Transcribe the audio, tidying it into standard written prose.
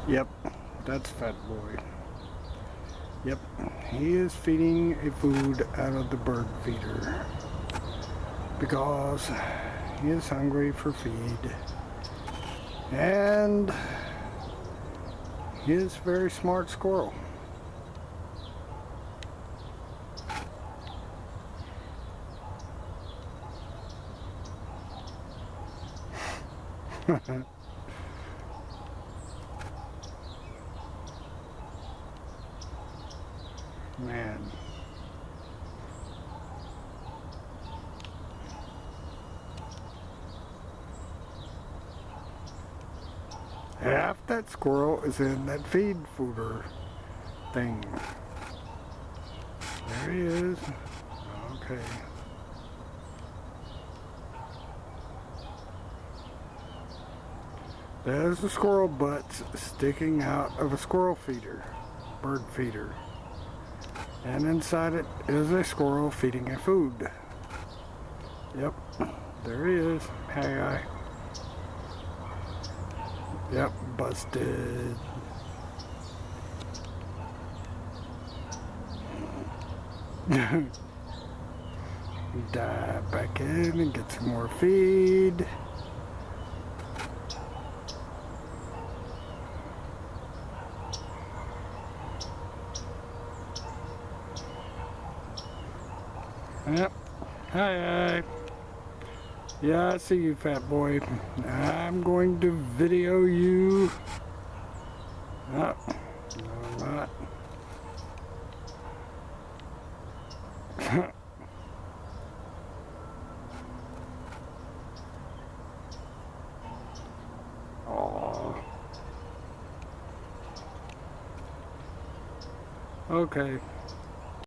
Yep, that's Fat Boy. Yep, he is feeding a food out of the bird feeder because he is hungry for feed. And he is a very smart squirrel. Man. Half that squirrel is in that feed fooder thing. There he is. Okay. There's the squirrel butts sticking out of a squirrel feeder, bird feeder. And inside it is a squirrel feeding a food. Yep, there he is. Hey, yep, busted. Dive back in and get some more feed. Yep. Hi. Yeah, I see you, Fat Boy. I'm going to video you. Oh, no, I'm not. Aw. Okay.